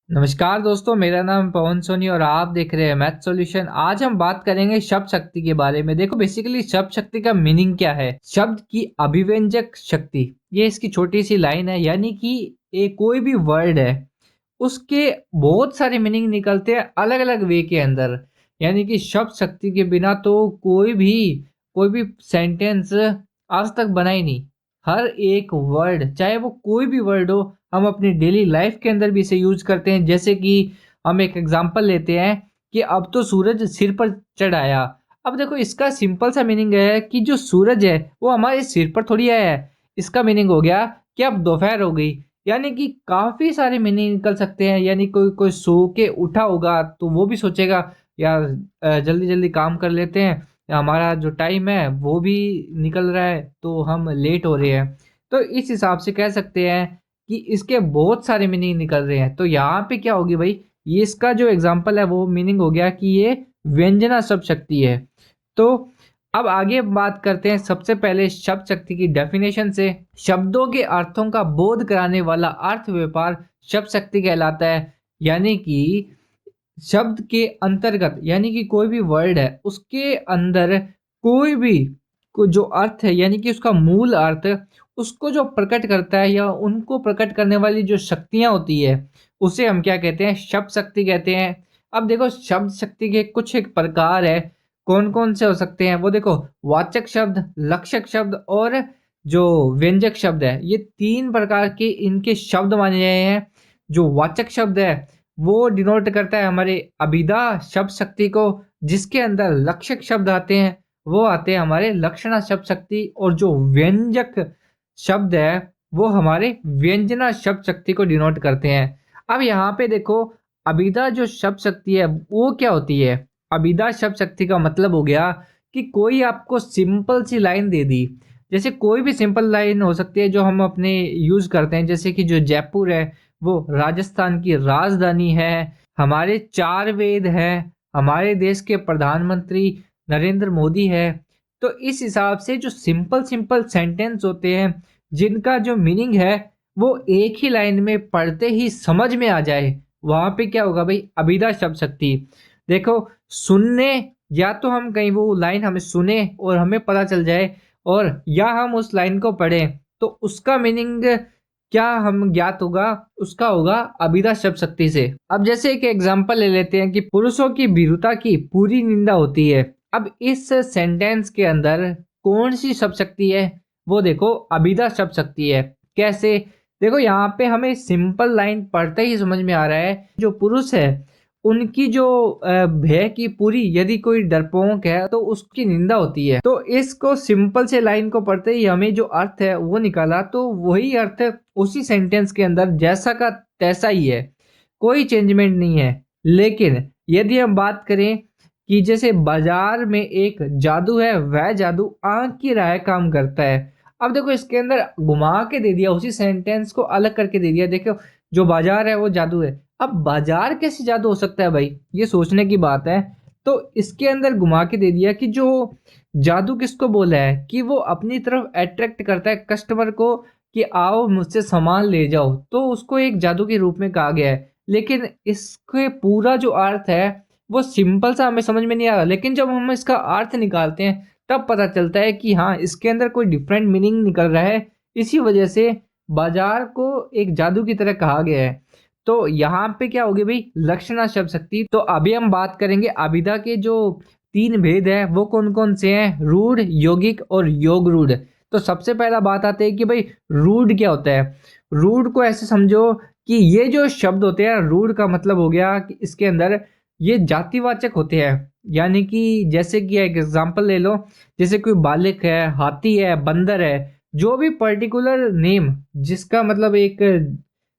नमस्कार दोस्तों, मेरा नाम पवन सोनी और आप देख रहे हैं मैथ सॉल्यूशन। आज हम बात करेंगे शब्द शक्ति के बारे में। देखो बेसिकली शब्द शक्ति का मीनिंग क्या है। शब्द की अभिव्यंजक शक्ति, ये इसकी छोटी सी लाइन है। यानी कि कोई भी वर्ड है उसके बहुत सारे मीनिंग निकलते हैं अलग अलग वे के अंदर। यानी कि शब्द शक्ति के बिना तो कोई भी सेंटेंस आज तक बना ही नहीं। हर एक वर्ड, चाहे वो कोई भी वर्ड हो, हम अपनी डेली लाइफ के अंदर भी इसे यूज करते हैं। जैसे कि हम एक एग्जांपल लेते हैं कि अब तो सूरज सिर पर चढ़ आया। अब देखो इसका सिंपल सा मीनिंग है कि जो सूरज है वो हमारे सिर पर थोड़ी आया है। इसका मीनिंग हो गया कि अब दोपहर हो गई। यानी कि काफी सारे मीनिंग निकल सकते हैं। यानी कोई कोई सो के उठा होगा तो वो भी सोचेगा यार जल्दी जल्दी काम कर लेते हैं, हमारा जो टाइम है वो भी निकल रहा है तो हम लेट हो रहे हैं। तो इस हिसाब से कह सकते हैं कि इसके बहुत सारे मीनिंग निकल रहे हैं। तो यहाँ पे क्या होगी भाई, ये इसका जो एग्जांपल है वो मीनिंग हो गया कि ये व्यंजना शब्द शक्ति है। तो अब आगे बात करते हैं सबसे पहले शब्द शक्ति की डेफिनेशन से। शब्दों के अर्थों का बोध कराने वाला अर्थ व्यापार शब्द शक्ति कहलाता है। यानी कि शब्द के अंतर्गत, यानी कि कोई भी वर्ड है उसके अंदर कोई भी जो अर्थ है, यानी कि उसका मूल अर्थ, उसको जो प्रकट करता है या उनको प्रकट करने वाली जो शक्तियां होती है उसे हम क्या कहते हैं, शब्द शक्ति कहते हैं। अब देखो शब्द शक्ति के कुछ एक प्रकार है। कौन कौन से हो सकते हैं वो देखो, वाचक शब्द, लक्षक शब्द और जो व्यंजक शब्द है। ये तीन प्रकार के इनके शब्द माने गए हैं। जो वाचक शब्द है वो डिनोट करता है हमारे अभिधा शब्द शक्ति को, जिसके अंदर लक्षक शब्द आते हैं वो आते हैं हमारे लक्षणा शब्द शक्ति, और जो व्यंजक शब्द है वो हमारे व्यंजना शब्द शक्ति को डिनोट करते हैं। अब यहाँ पे देखो अभिधा जो शब्द शक्ति है वो क्या होती है। अभिधा शब्द शक्ति का मतलब हो गया कि कोई आपको सिंपल सी लाइन दे दी। जैसे कोई भी सिंपल लाइन हो सकती है जो हम अपने यूज करते हैं। जैसे कि जो जयपुर है वो राजस्थान की राजधानी है, हमारे चार वेद है, हमारे देश के प्रधानमंत्री नरेंद्र मोदी है। तो इस हिसाब से जो सिंपल सिंपल सेंटेंस होते हैं जिनका जो मीनिंग है वो एक ही लाइन में पढ़ते ही समझ में आ जाए, वहां पे क्या होगा भाई, अभिधा शब्द शक्ति। देखो सुनने, या तो हम कहीं वो लाइन हमें सुने और हमें पता चल जाए, और या हम उस लाइन को पढ़ें तो उसका मीनिंग क्या हम ज्ञात होगा, उसका होगा अभिधा शब्द शक्ति से। अब जैसे एक एग्जांपल ले लेते हैं कि पुरुषों की भीरुता की पूरी निंदा होती है। अब इस सेंटेंस के अंदर कौन सी शब्द शक्ति है, वो देखो अभिधा शब्द शक्ति है। कैसे, देखो यहाँ पे हमें सिंपल लाइन पढ़ते ही समझ में आ रहा है जो पुरुष है उनकी जो भय की पूरी, यदि कोई डरपोक है तो उसकी निंदा होती है। तो इसको सिंपल से लाइन को पढ़ते ही हमें जो अर्थ है वो निकाला, तो वही अर्थ उसी सेंटेंस के अंदर जैसा का तैसा ही है, कोई चेंजमेंट नहीं है। लेकिन यदि हम बात करें कि जैसे बाजार में एक जादू है, वह जादू आंख की राह काम करता है। अब देखो इसके अंदर घुमा के दे दिया, उसी सेंटेंस को अलग करके दे दिया। देखो जो बाजार है वो जादू है। अब बाजार कैसे जादू हो सकता है भाई, ये सोचने की बात है। तो इसके अंदर घुमा के दे दिया कि जो जादू किसको बोला है कि वो अपनी तरफ अट्रैक्ट करता है कस्टमर को कि आओ मुझसे सामान ले जाओ, तो उसको एक जादू के रूप में कहा गया है। लेकिन इसके पूरा जो अर्थ है वो सिंपल सा हमें समझ में नहीं आ रहा, लेकिन जब हम इसका अर्थ निकालते हैं तब पता चलता है कि हाँ इसके अंदर कोई डिफरेंट मीनिंग निकल रहा है। इसी वजह से बाजार को एक जादू की तरह कहा गया है। तो यहाँ पे क्या होगी भाई, लक्षणा शब्द शक्ति। तो अभी हम बात करेंगे अभिधा के जो तीन भेद है वो कौन कौन से हैं, रूढ़, यौगिक और योग रूढ़। तो सबसे पहला बात आते है कि भाई रूढ़ क्या होता है। रूढ़ को ऐसे समझो कि ये जो शब्द होते हैं, रूढ़ का मतलब हो गया कि इसके अंदर ये जातिवाचक होते हैं। यानी कि जैसे कि एक एग्जांपल ले लो, जैसे कोई बालक है, हाथी है, बंदर है, जो भी पर्टिकुलर नेम जिसका मतलब एक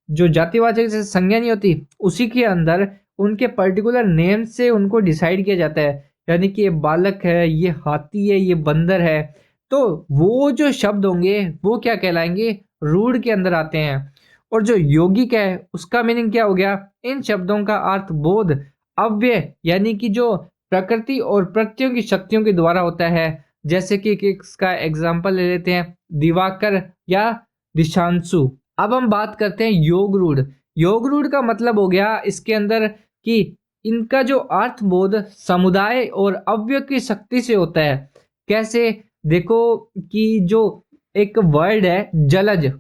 जो जातिवाचक से संज्ञा नहीं होती, उसी के अंदर उनके पर्टिकुलर नेम से उनको डिसाइड किया जाता है। यानी कि ये बालक है, ये हाथी है, ये बंदर है। तो वो जो शब्द होंगे वो क्या कहलाएंगे, रूढ़ के अंदर आते हैं। और जो यौगिक है उसका मीनिंग क्या हो गया, इन शब्दों का अर्थ बोध, अव्यय, यानी कि जो प्रकृति और प्रत्ययों की शक्तियों के द्वारा होता है। जैसे कि इसका एग्जांपल ले लेते हैं, दिवाकर या दिशांशु। अब हम बात करते हैं योग रूढ़। योग रूढ़ का मतलब हो गया इसके अंदर कि इनका जो अर्थबोध समुदाय और अव्यय की शक्ति से होता है। कैसे? देखो कि जो एक वर्ड है जलज,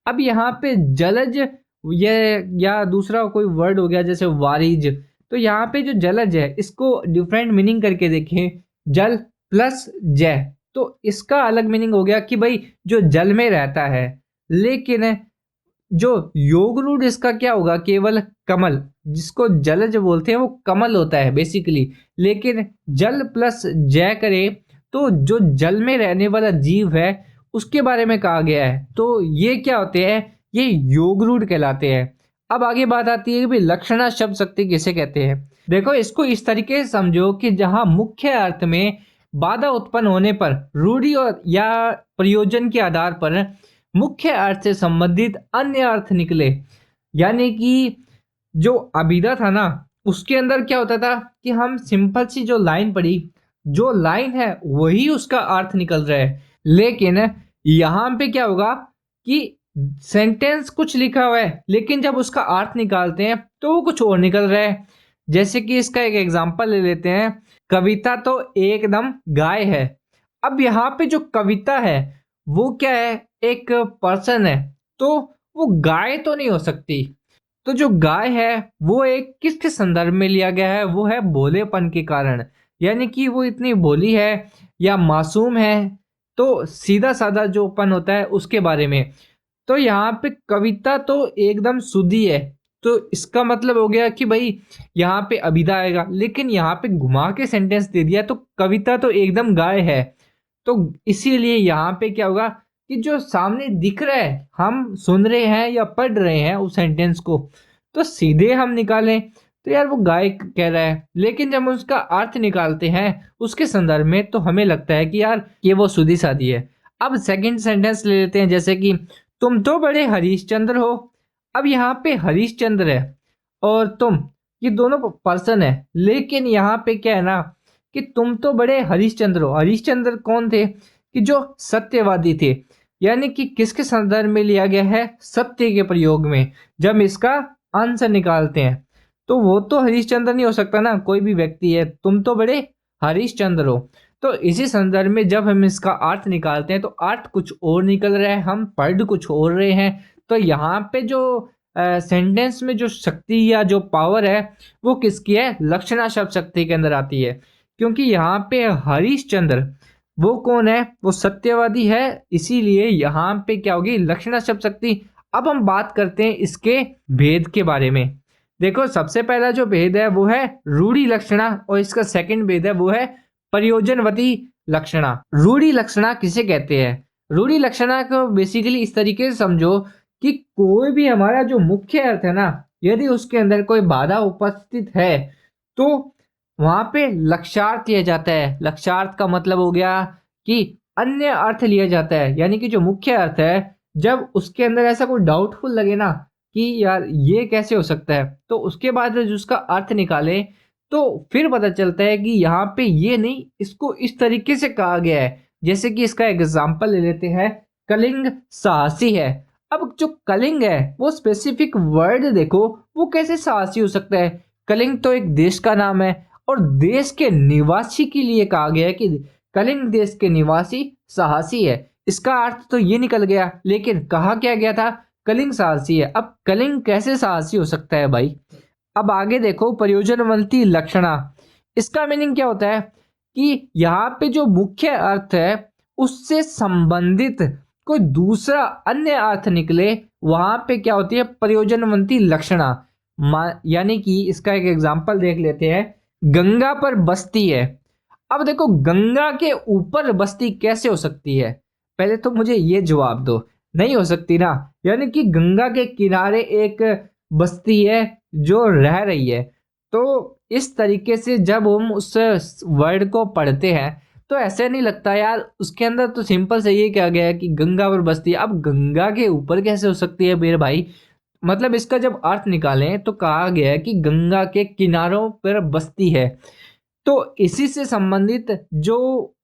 अब यहाँ पे जलज ये या दूसरा कोई वर्ड हो गया जैसे वारिज, तो यहाँ पे जो जलज है इसको डिफरेंट मीनिंग करके देखें, जल प्लस जय, तो इसका अलग मीनिंग हो गया कि भाई जो जल में रहता है। लेकिन जो योग रूढ़ इसका क्या होगा, केवल कमल, जिसको जलज बोलते हैं वो कमल होता है बेसिकली। लेकिन जल प्लस जय करे तो जो जल में रहने वाला जीव है उसके बारे में कहा गया है, तो ये क्या होते हैं, ये योग रूढ़ कहलाते हैं। अब आगे बात आती है कि भाई लक्षणा शब्द शक्ति किसे कहते हैं। देखो इसको इस तरीके से समझो कि जहां मुख्य अर्थ में बाधा उत्पन्न होने पर रूढ़ि और या प्रयोजन के आधार पर मुख्य अर्थ से संबंधित अन्य अर्थ निकले। यानी कि जो अभिधा था ना, उसके अंदर क्या होता था कि हम सिंपल सी जो लाइन पढ़ी, जो लाइन है वही उसका अर्थ निकल रहा है। लेकिन यहाँ पे क्या होगा कि सेंटेंस कुछ लिखा हुआ है लेकिन जब उसका अर्थ निकालते हैं तो वो कुछ और निकल रहा है। जैसे कि इसका एक एग्जांपल ले लेते हैं, कविता तो एकदम गाय है। अब यहाँ पे जो कविता है वो क्या है, एक पर्सन है, तो वो गाय तो नहीं हो सकती। तो जो गाय है वो एक किसके संदर्भ में लिया गया है, वो है भोलेपन के कारण, यानी कि वो इतनी भोली है या मासूम है, तो सीधा साधा जोपन होता है उसके बारे में। तो यहाँ पे कविता तो एकदम शुद्धि है, तो इसका मतलब हो गया कि भाई यहाँ पे अभिधा आएगा, लेकिन यहाँ पे घुमा के सेंटेंस दे दिया तो कविता तो एकदम गाय है। तो इसीलिए यहाँ पे क्या होगा कि जो सामने दिख रहा है, हम सुन रहे हैं या पढ़ रहे हैं उस सेंटेंस को, तो सीधे हम निकालें तो यार वो गाय कह रहा है, लेकिन जब हम उसका अर्थ निकालते हैं उसके संदर्भ में तो हमें लगता है कि यार ये वो सीधी सादी है। अब सेकंड सेंटेंस ले लेते हैं, जैसे कि तुम तो बड़े हरीशचंद्र हो। अब यहाँ पे हरीशचंद्र है और तुम, ये दोनों पर्सन है, लेकिन यहाँ पे क्या है ना कि तुम तो बड़े हरीशचंद्र हो। हरीशचंद्र कौन थे कि जो सत्यवादी थे, यानी कि किसके संदर्भ में लिया गया है, सत्य के प्रयोग में। जब इसका अंश निकालते हैं तो वो तो हरीशचंद्र नहीं हो सकता ना, कोई भी व्यक्ति है, तुम तो बड़े हरीशचंद्र हो। तो इसी संदर्भ में जब हम इसका अर्थ निकालते हैं तो अर्थ कुछ और निकल रहा है, हम पढ़ कुछ और रहे हैं। तो यहाँ पे जो सेंटेंस में जो शक्ति या जो पावर है वो किसकी है, लक्षणा शब्द शक्ति के अंदर आती है। क्योंकि यहाँ पे हरीशचंद्र वो कौन है, वो सत्यवादी है, इसीलिए यहाँ पे क्या होगी, लक्षणा शब्द शक्ति। अब हम बात करते हैं इसके भेद के बारे में। देखो सबसे पहला जो भेद है वो है रूढ़ि लक्षणा, और इसका सेकंड भेद है वो है प्रयोजनवती लक्षणा। रूढ़ि लक्षणा किसे कहते हैं, रूढ़ि लक्षणा को बेसिकली इस तरीके से समझो कि कोई भी हमारा जो मुख्य अर्थ है ना, यदि उसके अंदर कोई बाधा उपस्थित है तो वहां पे लक्षार्थ लिया जाता है। लक्षार्थ का मतलब हो गया कि अन्य अर्थ लिया जाता है, यानी कि जो मुख्य अर्थ है जब उसके अंदर ऐसा कोई डाउटफुल लगे ना कि यार ये कैसे हो सकता है, तो उसके बाद जो उसका अर्थ निकाले तो फिर पता चलता है कि यहाँ पे ये नहीं, इसको इस तरीके से कहा गया है। जैसे कि इसका एग्जाम्पल ले लेते हैं, कलिंग साहसी है। अब जो कलिंग है वो स्पेसिफिक वर्ड देखो, वो कैसे साहसी हो सकता है। कलिंग तो एक देश का नाम है और देश के निवासी के लिए कहा गया है कि कलिंग देश के निवासी साहसी है। इसका अर्थ तो ये निकल गया, लेकिन कहा क्या गया था, कलिंग साहसी है। अब कलिंग कैसे साहसी हो सकता है भाई। अब आगे देखो प्रयोजनवंती लक्षणा, इसका मीनिंग क्या होता है कि यहाँ पे जो मुख्य अर्थ है उससे संबंधित कोई दूसरा अन्य अर्थ निकले, वहां पे क्या होती है, प्रयोजनवंती लक्षणा। यानी कि इसका एक एग्जांपल देख लेते हैं, गंगा पर बस्ती है। अब देखो गंगा के ऊपर बस्ती कैसे हो सकती है, पहले तो मुझे ये जवाब दो, नहीं हो सकती ना। यानी कि गंगा के किनारे एक बस्ती है जो रह रही है। तो इस तरीके से जब हम उस वर्ड को पढ़ते हैं तो ऐसे नहीं लगता यार, उसके अंदर तो सिंपल से ये कहा गया है कि गंगा पर बस्ती है, अब गंगा के ऊपर कैसे हो सकती है मेरे भाई। मतलब इसका जब अर्थ निकालें तो कहा गया है कि गंगा के किनारों पर बस्ती है। तो इसी से संबंधित जो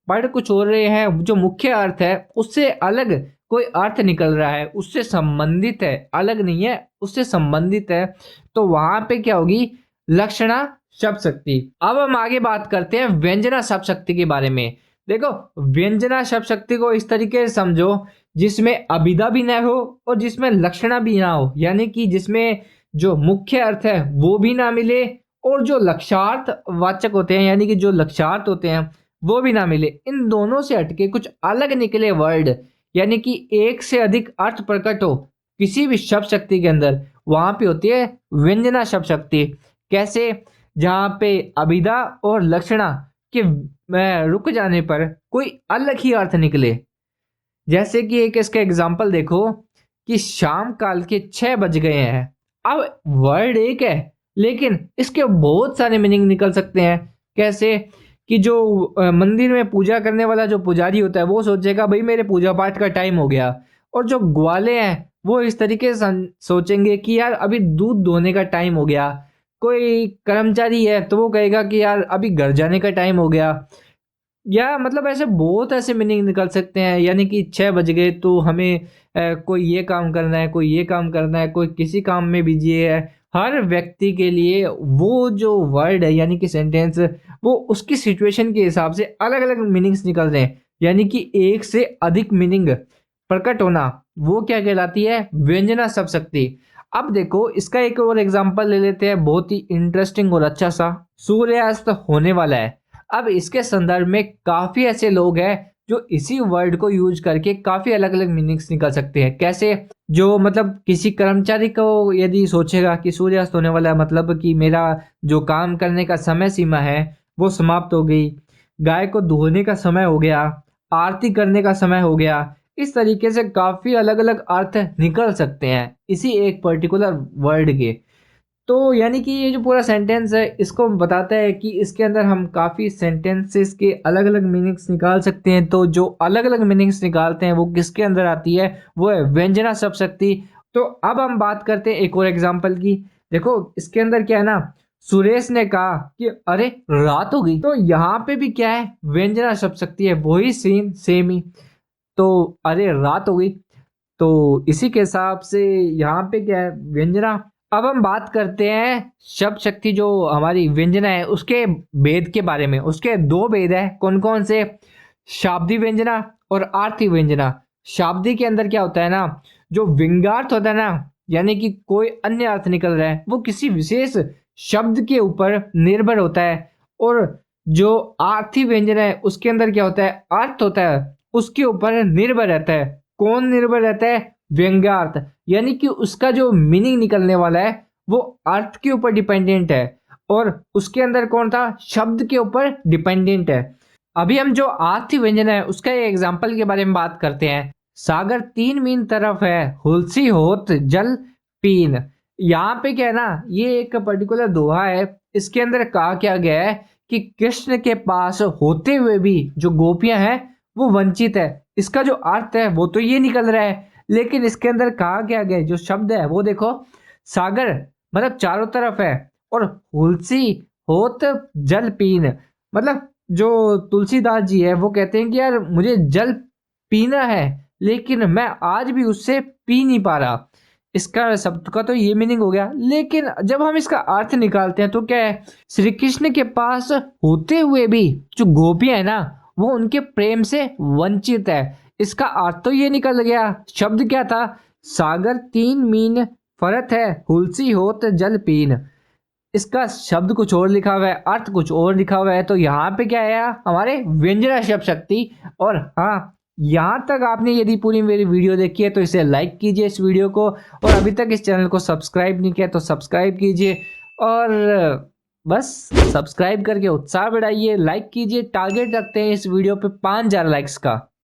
पढ़ कुछ हो रहे हैं, जो मुख्य अर्थ है उससे अलग कोई अर्थ निकल रहा है, उससे संबंधित है, अलग नहीं है, उससे संबंधित है, तो वहां पे क्या होगी, लक्षणा शब्द शक्ति। अब हम आगे बात करते हैं व्यंजना शब्द शक्ति के बारे में। देखो, व्यंजना शब्द शक्ति को इस तरीके से समझो जिसमें अभिधा भी ना हो और जिसमें लक्षणा भी ना हो, यानी कि जिसमें जो मुख्य अर्थ है वो भी ना मिले और जो लक्षार्थ वाचक होते हैं यानी कि जो लक्षार्थ होते हैं वो भी ना मिले। इन दोनों से हटके कुछ अलग निकले वर्ड, यानी कि एक से अधिक अर्थ प्रकट हो किसी भी शब्द शक्ति के अंदर, वहां पे होती है व्यंजना शब्द शक्ति। कैसे? जहां पे अभिधा और लक्षणा के रुक जाने पर कोई अलग ही अर्थ निकले। जैसे कि एक इसका एग्जाम्पल देखो कि शाम काल के 6 बज गए हैं। अब वर्ड एक है लेकिन इसके बहुत सारे मीनिंग निकल सकते हैं। कैसे? कि जो मंदिर में पूजा करने वाला जो पुजारी होता है वो सोचेगा भाई मेरे पूजा पाठ का टाइम हो गया, और जो ग्वाले हैं वो इस तरीके से सोचेंगे कि यार अभी दूध दोहने का टाइम हो गया। कोई कर्मचारी है तो वो कहेगा कि यार अभी घर जाने का टाइम हो गया। या मतलब ऐसे बहुत ऐसे मीनिंग निकल सकते हैं, यानी कि 6 बज गए तो हमें कोई ये काम करना है, कोई ये काम करना है, कोई किसी काम में बिजी है। हर व्यक्ति के लिए वो जो वर्ड है यानी कि सेंटेंस, वो उसकी सिचुएशन के हिसाब से अलग अलग मीनिंग्स निकल रहे हैं, यानी कि एक से अधिक मीनिंग प्रकट होना वो क्या कहलाती है, व्यंजना शब्द शक्ति। अब देखो इसका एक और एग्जांपल ले लेते हैं, बहुत ही इंटरेस्टिंग और अच्छा सा। सूर्यास्त होने वाला है। अब इसके संदर्भ में काफी ऐसे लोग हैं जो इसी वर्ड को यूज करके काफी अलग अलग मीनिंग्स निकल सकते हैं। कैसे? जो मतलब किसी कर्मचारी को यदि सोचेगा कि सूर्यास्त होने वाला है, मतलब कि मेरा जो काम करने का समय सीमा है वो समाप्त हो गई, गाय को धोने का समय हो गया, आरती करने का समय हो गया। इस तरीके से काफी अलग अलग अर्थ निकल सकते हैं इसी एक पर्टिकुलर वर्ड के। तो यानी कि ये जो पूरा सेंटेंस है इसको बताता है कि इसके अंदर हम काफ़ी सेंटेंसेस के अलग अलग मीनिंग्स निकाल सकते हैं। तो जो अलग अलग मीनिंग्स निकालते हैं वो किसके अंदर आती है, वो है व्यंजना शब्द शक्ति। तो अब हम बात करते हैं एक और एग्जांपल की। देखो इसके अंदर क्या है ना, सुरेश ने कहा कि अरे रात हो गई, तो यहाँ पे भी क्या है, व्यंजना शब्द शक्ति है, वही सीन सेम ही। तो अरे रात हो गई, तो इसी के हिसाब से यहाँ पे क्या है, व्यंजना। अब हम बात करते हैं शब्द शक्ति जो हमारी व्यंजना है उसके भेद के बारे में। उसके दो भेद है, कौन कौन से? शाब्दिक व्यंजना और आर्थी व्यंजना। शाब्दिक के अंदर क्या होता है ना, जो व्यंग्यार्थ होता है ना, यानी कि कोई अन्य अर्थ निकल रहा है, वो किसी विशेष शब्द के ऊपर निर्भर होता है। और जो आर्थी व्यंजन है उसके अंदर क्या होता है, अर्थ होता है उसके ऊपर निर्भर रहता है। कौन निर्भर रहता है? व्यंग्यार्थ, यानी कि उसका जो मीनिंग निकलने वाला है वो अर्थ के ऊपर डिपेंडेंट है, और उसके अंदर कौन था, शब्द के ऊपर डिपेंडेंट है। अभी हम जो आर्थी व्यंजन है उसका एक एग्जाम्पल के बारे में बात करते हैं। सागर 3 मीन तरफ है, हुलसी होत जल पीन। यहाँ पे क्या है ना, ये एक पर्टिकुलर दोहा है। इसके अंदर कहा क्या गया है कि कृष्ण के पास होते हुए भी जो गोपियां हैं वो वंचित है। इसका जो अर्थ है वो तो ये निकल रहा है, लेकिन इसके अंदर कहा क्या गया, जो शब्द है वो देखो, सागर मतलब चारों तरफ है, और हुलसी होत जल पीन, मतलब जो तुलसीदास जी है वो कहते हैं कि यार मुझे जल पीना है लेकिन मैं आज भी उससे पी नहीं पा रहा। इसका शब्द का तो ये मीनिंग हो गया, लेकिन जब हम इसका अर्थ निकालते हैं तो क्या है, श्री कृष्ण के पास होते हुए भी जो गोपियां है ना वो उनके प्रेम से वंचित है। इसका अर्थ तो ये निकल गया। शब्द क्या था, सागर 3 मीन फरत है, हुलसी होत जल पीन। इसका शब्द कुछ और लिखा हुआ है, अर्थ कुछ और लिखा हुआ है। तो यहाँ पे क्या है, हमारे व्यंजना शब्द शक्ति। और हाँ, यहाँ तक आपने यदि पूरी मेरी वीडियो देखी है तो इसे लाइक कीजिए इस वीडियो को, और अभी तक इस चैनल को सब्सक्राइब नहीं किया तो सब्सक्राइब कीजिए। और बस सब्सक्राइब करके उत्साह बढ़ाइए, लाइक कीजिए। टारगेट रखते हैं इस वीडियो पे 5000 लाइक्स का।